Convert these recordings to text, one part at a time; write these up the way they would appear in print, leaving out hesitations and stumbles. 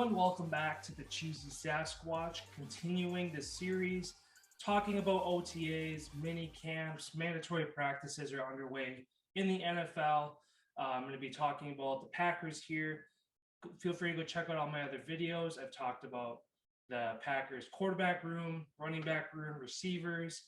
everyone. Welcome back to the Cheesy Sasquatch, continuing the series talking about OTAs, mini camps, mandatory practices are underway in the NFL. I'm going to be talking about the Packers here. Feel free to go check out all my other videos. I've talked about the Packers quarterback room, running back room, receivers.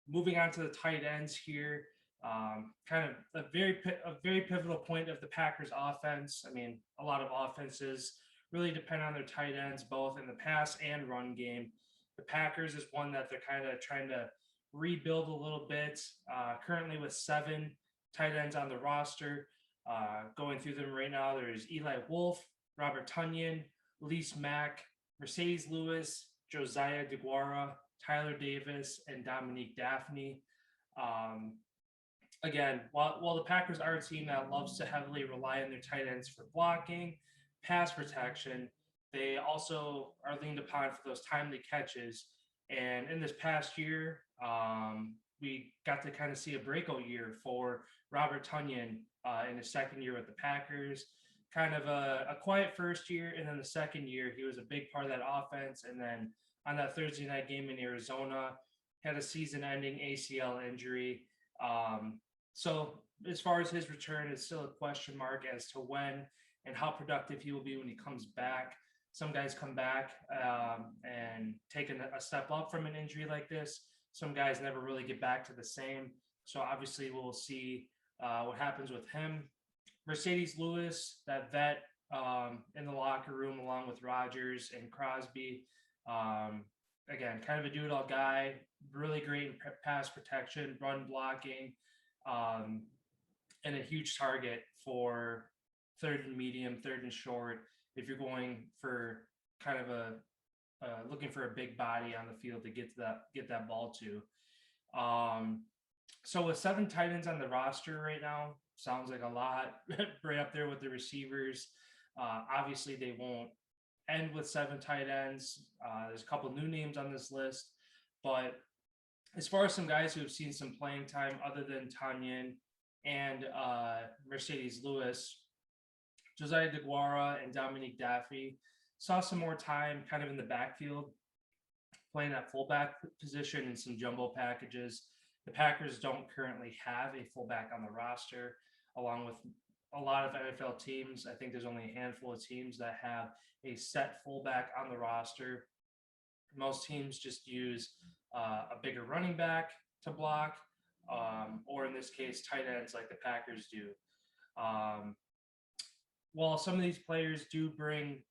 Moving on to the tight ends here. Kind of a very pivotal point of the Packers offense. I mean, a lot of offenses really depend on their tight ends, both in the pass and run game. The Packers is one that they're kind of trying to rebuild a little bit. Currently with 7 tight ends on the roster. Going through them right now, there's Eli Wolf, Robert Tonyan, Lise Mack, Mercedes Lewis, Josiah DeGuara, Tyler Davis, and Dominique Daphne. Again, while the Packers are a team that loves to heavily rely on their tight ends for blocking, pass protection, they also are leaned upon for those timely catches. And in this past year, we got to kind of see a breakout year for Robert Tonyan in his second year with the Packers. Kind of a quiet first year, and then the second year, he was a big part of that offense. And then on that Thursday night game in Arizona, had a season-ending ACL injury. So as far as his return, it's still a question mark as to when and how productive he will be when he comes back. Some guys come back and take a step up from an injury like this. Some guys never really get back to the same. So obviously we'll see what happens with him. Mercedes Lewis, that vet in the locker room along with Rodgers and Crosby. Again, kind of a do-it-all guy, really great in pass protection, run blocking, and a huge target for third and medium, third and short. If you're going for kind of looking for a big body on the field to get that ball to. So with 7 tight ends on the roster right now, sounds like a lot, right up there with the receivers. Obviously, they won't end with 7 tight ends. There's a couple new names on this list, but as far as some guys who have seen some playing time other than Tonyan and Mercedes Lewis, Josiah DeGuara and Dominique Daffy saw some more time kind of in the backfield, playing that fullback position in some jumbo packages. The Packers don't currently have a fullback on the roster, along with a lot of NFL teams. I think there's only a handful of teams that have a set fullback on the roster. Most teams just use a bigger running back to block, or in this case, tight ends like the Packers do. While some of these players do bring,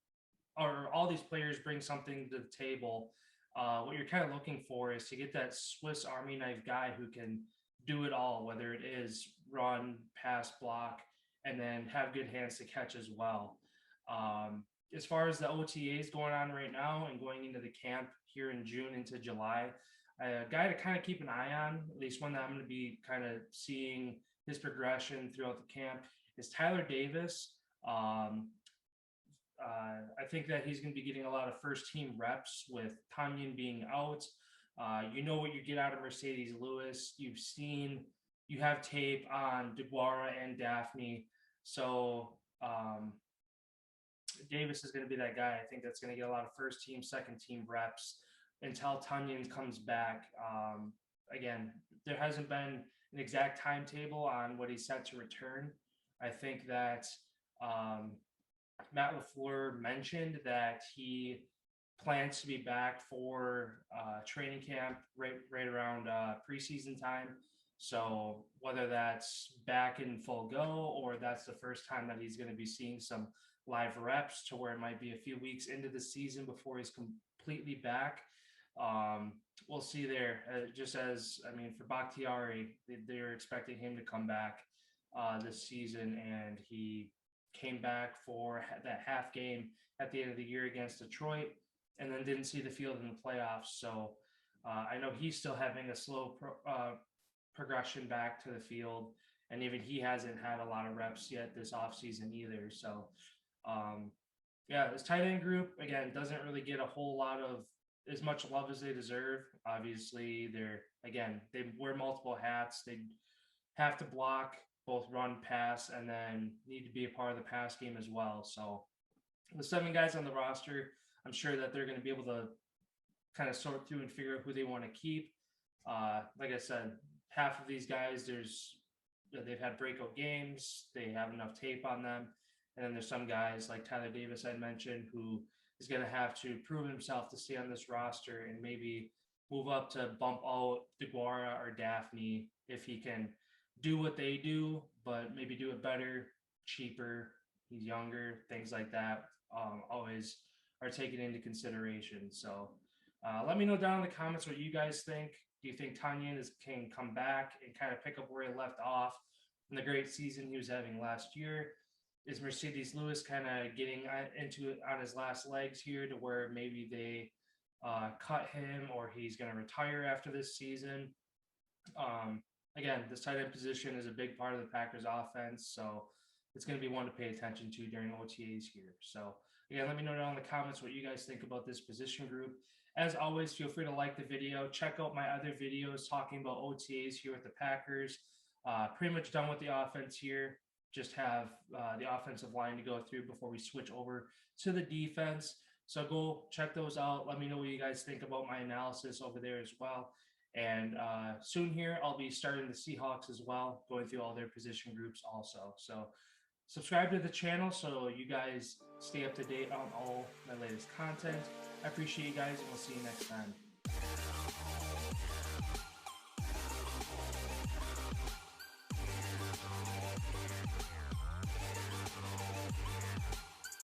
or all these players bring something to the table, what you're kind of looking for is to get that Swiss Army knife guy who can do it all, whether it is run, pass, block, and then have good hands to catch as well. As far as the OTAs going on right now and going into the camp here in June into July, a guy to kind of keep an eye on, at least one that I'm going to be kind of seeing his progression throughout the camp, is Tyler Davis. I think that he's going to be getting a lot of first team reps with Tonyan being out. You know what you get out of Mercedes Lewis. You have tape on DeGuara and Daphne. So Davis is going to be that guy. I think that's going to get a lot of first team, second team reps until Tonyan comes back. Again, there hasn't been an exact timetable on what he's set to return. I think that Matt LaFleur mentioned that he plans to be back for training camp right around preseason time. So whether that's back in full go or that's the first time that he's going to be seeing some live reps to where it might be a few weeks into the season before he's completely back. We'll see there. Just as, I mean, for Bakhtiari, they're expecting him to come back this season, and he came back for that half game at the end of the year against Detroit and then didn't see the field in the playoffs. So I know he's still having a slow progression back to the field, and even he hasn't had a lot of reps yet this offseason either. So this tight end group, again, doesn't really get a whole lot of as much love as they deserve. Obviously, they wear multiple hats. They have to block, both run, pass, and then need to be a part of the pass game as well. So The 7 guys on the roster, I'm sure that they're going to be able to kind of sort through and figure out who they want to keep. Like I said, half of these guys, they've had breakout games, they have enough tape on them, and then there's some guys like Tyler Davis I mentioned who is going to have to prove himself to stay on this roster and maybe move up to bump out DeGuara or Daphne if he can do what they do, but maybe do it better, cheaper. He's younger, things like that. Always are taken into consideration. So let me know down in the comments what you guys think. Do you think Tonyan can come back and kind of pick up where he left off from the great season he was having last year? Is Mercedes Lewis kind of getting into it on his last legs here to where maybe they cut him or he's going to retire after this season? Um, Again, this tight end position is a big part of the Packers offense, so it's going to be one to pay attention to during OTAs here. So, again, let me know down in the comments what you guys think about this position group. As always, feel free to like the video. Check out my other videos talking about OTAs here with the Packers. Pretty much done with the offense here. Just have the offensive line to go through before we switch over to the defense. So go check those out. Let me know what you guys think about my analysis over there as well. And soon here, I'll be starting the Seahawks as well, going through all their position groups also. So subscribe to the channel so you guys stay up to date on all my latest content. I appreciate you guys, and we'll see you next time.